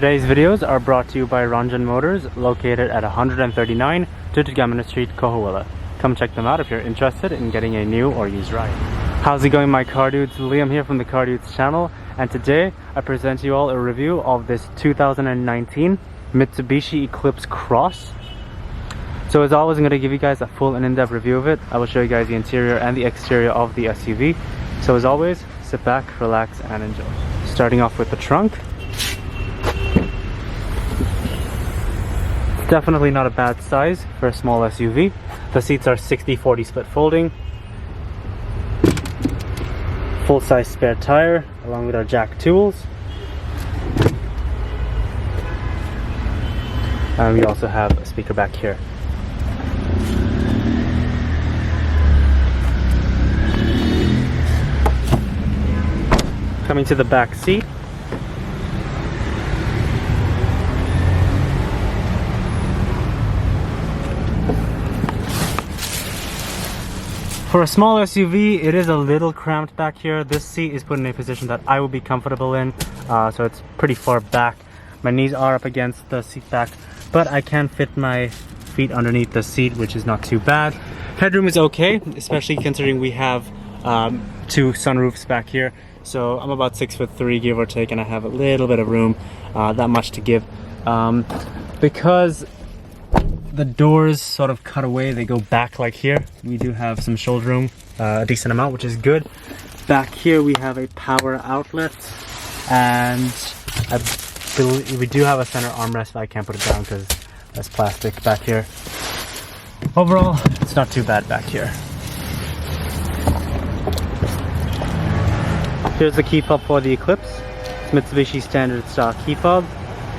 Today's videos are brought to you by Ranjan Motors, located at 139 Tutugamana Street, Coahuila. Come check them out if you're interested in getting a new or used ride. How's it going, my car dudes? Liam here from the Car Dudes channel, and today I present you all a review of this 2019 Mitsubishi Eclipse Cross. So as always, I'm going to give you guys a full and in-depth review of it. I will show you guys the interior and the exterior of the SUV. So as always, sit back, relax, and enjoy. Starting off with the trunk. Definitely not a bad size for a small SUV. The seats are 60-40 split folding. Full-size spare tire along with our jack tools. And we also have a speaker back here. Coming to the back seat. For a small SUV, it is a little cramped back here. This seat is put in a position that I will be comfortable in, so it's pretty far back. My knees are up against the seat back, but I can fit my feet underneath the seat, which is not too bad. Headroom is okay, especially considering we have two sunroofs back here. So I'm about 6'3", give or take, and I have a little bit of room, that much to give. Because the doors sort of cut away, they go back like here. We do have some shoulder room, a decent amount, which is good. Back here we have a power outlet, and I believe we do have a center armrest, but I can't put it down because that's plastic back here. Overall, it's not too bad back here. Here's the key fob for the Eclipse. It's Mitsubishi standard style key fob,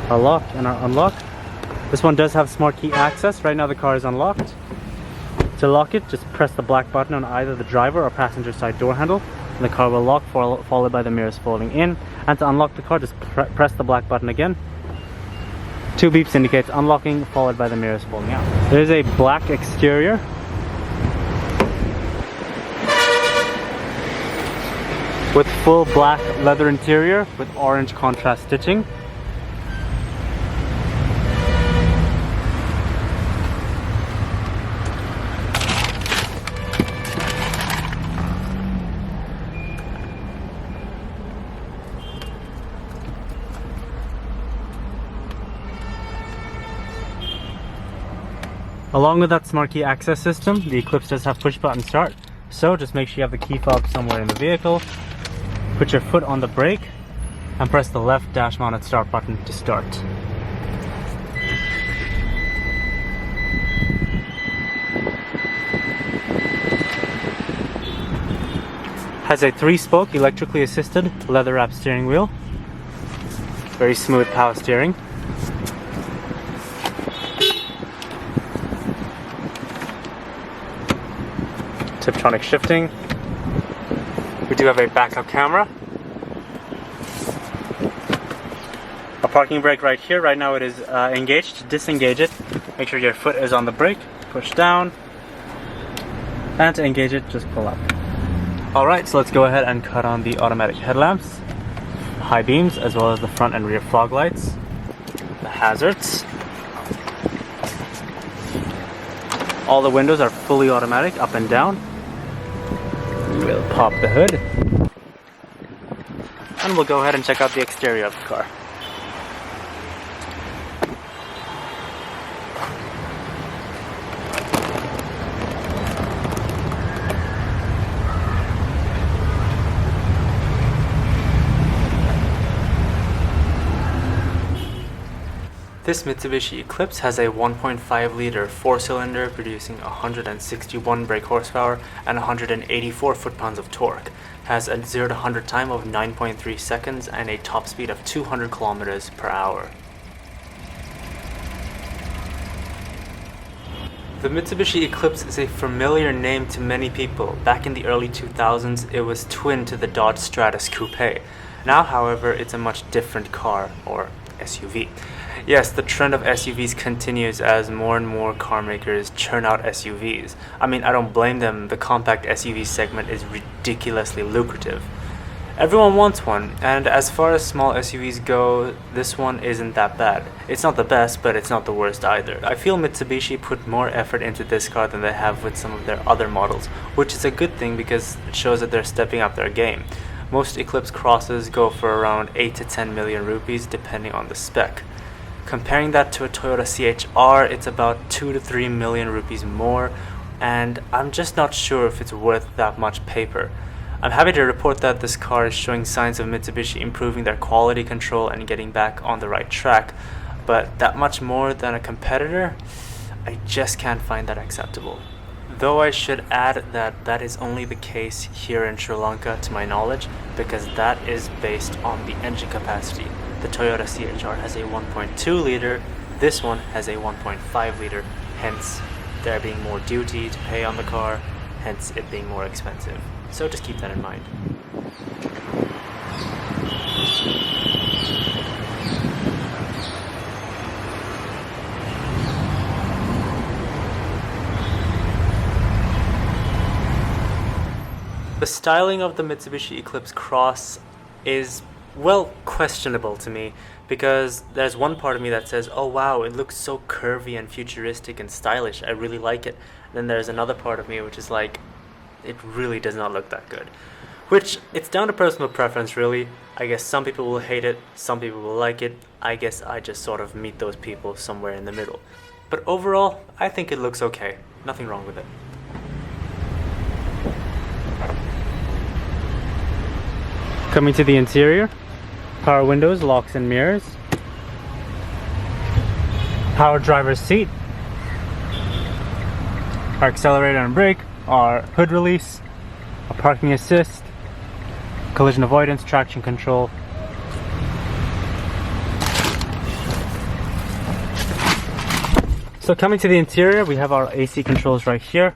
our lock and our unlock. This one does have smart key access. Right now the car is unlocked. To lock it, just press the black button on either the driver or passenger side door handle, and the car will lock, followed by the mirrors folding in. And to unlock the car, just press the black button again. Two beeps indicates unlocking, followed by the mirrors folding out. There is a black exterior. With full black leather interior with orange contrast stitching. Along with that smart key access system, the Eclipse does have push button start. So just make sure you have the key fob somewhere in the vehicle. Put your foot on the brake and press the left dash mounted start button to start. Has a 3-spoke electrically assisted leather wrapped steering wheel. Very smooth power steering. Tiptronic shifting. We do have a backup camera. A parking brake right here. Right now it is engaged. To disengage it, make sure your foot is on the brake. Push down. And to engage it, just pull up. Alright, so let's go ahead and cut on the automatic headlamps. High beams, as well as the front and rear fog lights. The hazards. All the windows are fully automatic, up and down. We'll pop the hood, and we'll go ahead and check out the exterior of the car. This Mitsubishi Eclipse has a 1.5 liter 4-cylinder producing 161 brake horsepower and 184 foot-pounds of torque. Has a 0 to 100 time of 9.3 seconds and a top speed of 200 kilometers per hour. The Mitsubishi Eclipse is a familiar name to many people. Back in the early 2000s, it was twin to the Dodge Stratus Coupe. Now, however, it's a much different car, or SUV. Yes, the trend of SUVs continues as more and more car makers churn out SUVs. I mean, I don't blame them. The compact SUV segment is ridiculously lucrative. Everyone wants one, and as far as small SUVs go, this one isn't that bad. It's not the best, but it's not the worst either. I feel Mitsubishi put more effort into this car than they have with some of their other models, which is a good thing because it shows that they're stepping up their game. Most Eclipse crosses go for around 8 to 10 million rupees depending on the spec. Comparing that to a Toyota CHR, it's about 2 to 3 million rupees more, and I'm just not sure if it's worth that much paper. I'm happy to report that this car is showing signs of Mitsubishi improving their quality control and getting back on the right track, but that much more than a competitor, I just can't find that acceptable. Though I should add that that is only the case here in Sri Lanka to my knowledge, because that is based on the engine capacity. The Toyota CHR has a 1.2 liter, this one has a 1.5 liter, hence there being more duty to pay on the car, hence it being more expensive. So just keep that in mind. The styling of the Mitsubishi Eclipse Cross is, well, questionable to me, because there's one part of me that says, oh wow, it looks so curvy and futuristic and stylish, I really like it. Then there's another part of me which is like, it really does not look that good. Which, it's down to personal preference really. I guess some people will hate it, some people will like it. I guess I just sort of meet those people somewhere in the middle. But overall, I think it looks okay. Nothing wrong with it. Coming to the interior, power windows, locks and mirrors, power driver's seat, our accelerator and brake, our hood release, our parking assist, collision avoidance, traction control. So coming to the interior, we have our AC controls right here.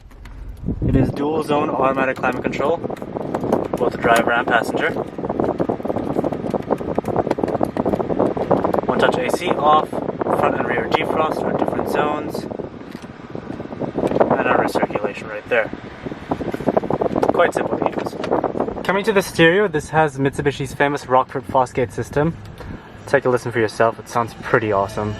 It is dual zone automatic climate control, both the driver and passenger. One touch AC off, front and rear defrost are different zones, and our recirculation right there. Quite simple to use. Coming to the stereo, this has Mitsubishi's famous Rockford Fosgate system. Take a listen for yourself, it sounds pretty awesome.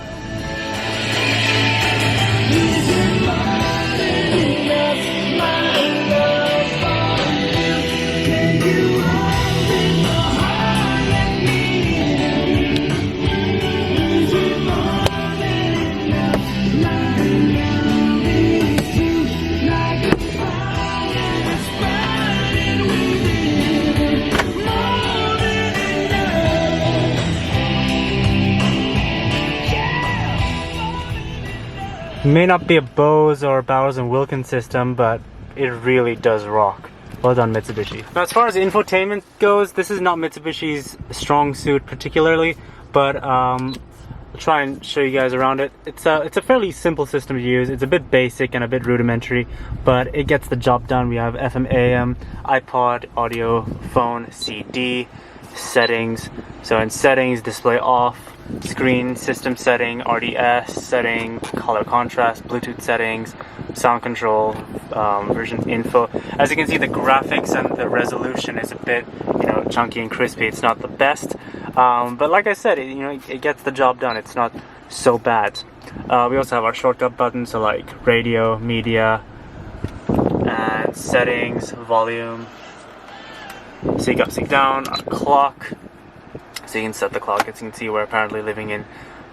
May not be a Bose or Bowers & Wilkins system, but it really does rock. Well done, Mitsubishi. Now, as far as infotainment goes, this is not Mitsubishi's strong suit particularly, but I'll try and show you guys around it. It's a fairly simple system to use. It's a bit basic and a bit rudimentary, but it gets the job done. We have FM, AM, iPod, audio, phone, CD, settings. So in settings, display off, screen, system setting, RDS setting, color contrast, Bluetooth settings, sound control, version info. As you can see, the graphics and the resolution is a bit, chunky and crispy. It's not the best, but like I said, it gets the job done. It's not so bad. We also have our shortcut buttons, so like radio, media, and settings, volume, sync up, sync down, our clock. So you can set the clock. As you can see, we're apparently living in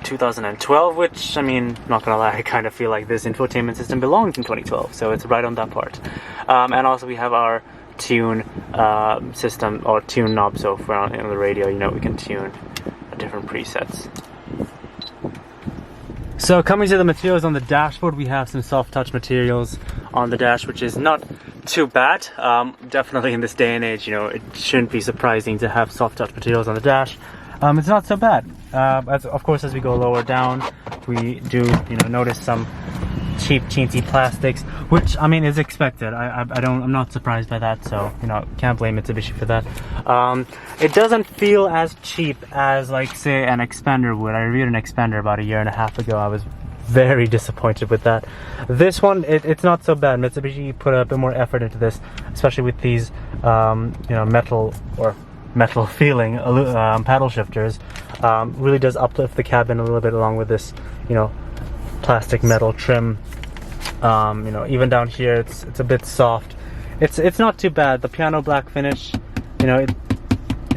2012, which, not gonna lie, I kind of feel like this infotainment system belongs in 2012, so it's right on that part. And also we have our tune system, or tune knob, so if we're on the radio, we can tune different presets. So coming to the materials on the dashboard, we have some soft touch materials on the dash, which is not too bad. Definitely in this day and age, it shouldn't be surprising to have soft touch materials on the dash. It's not so bad. Of course, as we go lower down, we do notice some cheap chintzy plastics, which is expected. I'm not surprised by that, so can't blame Mitsubishi for that. It doesn't feel as cheap as, like, say, an Expander would. I reviewed an Expander about a year and a half ago. I was very disappointed with that. This one, it's not so bad. Mitsubishi put a bit more effort into this, especially with these metal or metal feeling. Paddle shifters really does uplift the cabin a little bit, along with this, you know, plastic metal trim. You know, even down here it's a bit soft. It's not too bad. The piano black finish, you know,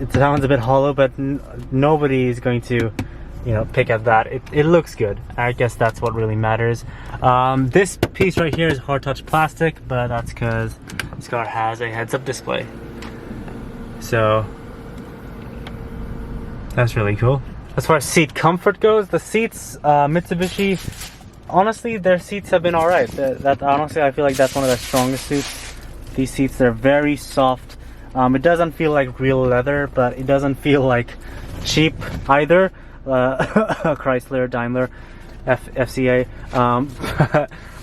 it sounds a bit hollow, but nobody is going to, you know, pick at that. It looks good. I guess that's what really matters. This piece right here is hard touch plastic, but that's because this car has a heads-up display. So that's really cool. As far as seat comfort goes, the seats, Mitsubishi, honestly, their seats have been alright. That honestly, I feel like that's one of their strongest suits. These seats, they're very soft. It doesn't feel like real leather, but it doesn't feel like cheap either. Chrysler, Daimler, FCA,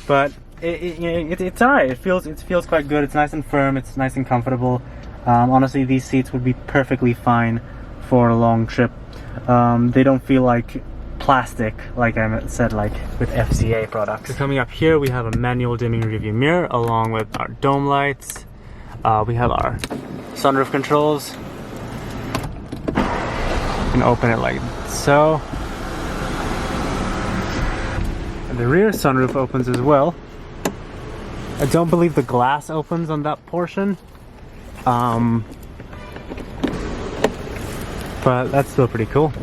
but it's alright. It feels quite good. It's nice and firm. It's nice and comfortable. Honestly, these seats would be perfectly fine for a long trip. They don't feel like plastic, like I said, like with FCA products. So coming up here, we have a manual dimming rearview mirror along with our dome lights. We have our sunroof controls. You can open it like so. And the rear sunroof opens as well. I don't believe the glass opens on that portion. But that's still pretty cool.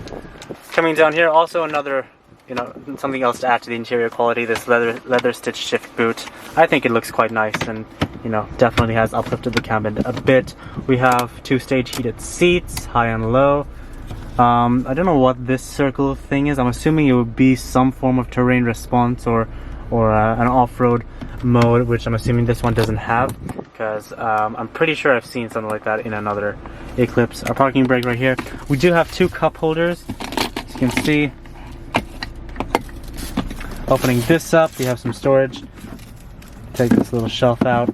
Coming down here, also another, you know, something else to add to the interior quality, this leather stitch shift boot. I think it looks quite nice, and, you know, definitely has uplifted the cabin a bit. We have 2-stage heated seats, high and low. I don't know what this circle thing is. I'm assuming it would be some form of terrain response or an off-road mode, which I'm assuming this one doesn't have, because I'm pretty sure I've seen something like that in another Eclipse. Our parking brake right here. We do have 2 cup holders, as you can see. Opening this up, we have some storage. Take this little shelf out.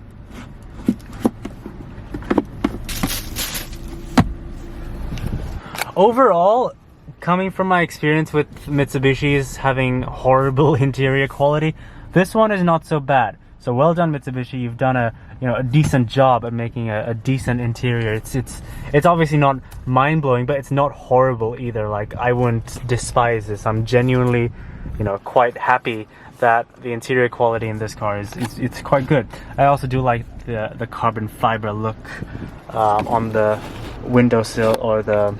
Overall, coming from my experience with Mitsubishis having horrible interior quality, this one is not so bad. So well done, Mitsubishi. You've done a decent job at making a decent interior. It's obviously not mind-blowing, but it's not horrible either. Like, I wouldn't despise this. I'm genuinely, you know, quite happy that the interior quality in this car is it's quite good. I also do like the carbon fiber look on the windowsill or the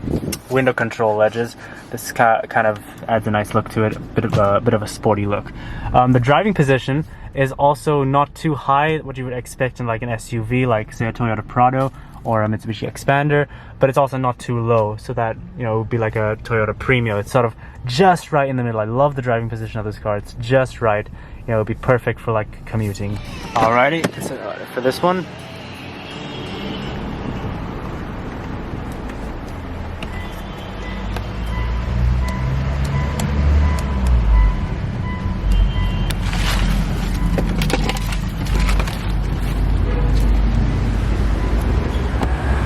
window control ledges. This kind of adds a nice look to it, a bit of a sporty look. The driving position is also not too high, what you would expect in like an SUV, like say a Toyota Prado or a Mitsubishi Expander, but it's also not too low, so that, you know, it would be like a Toyota Premio. It's sort of just right in the middle. I love the driving position of this car. It's just right. You know, it would be perfect for like commuting. Alrighty, so for this one,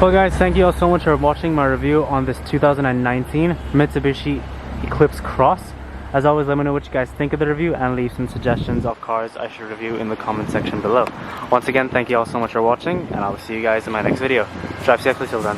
well guys, thank you all so much for watching my review on this 2019 Mitsubishi Eclipse Cross. As always, let me know what you guys think of the review and leave some suggestions of cars I should review in the comment section below. Once again, thank you all so much for watching, and I will see you guys in my next video. Drive safely till then.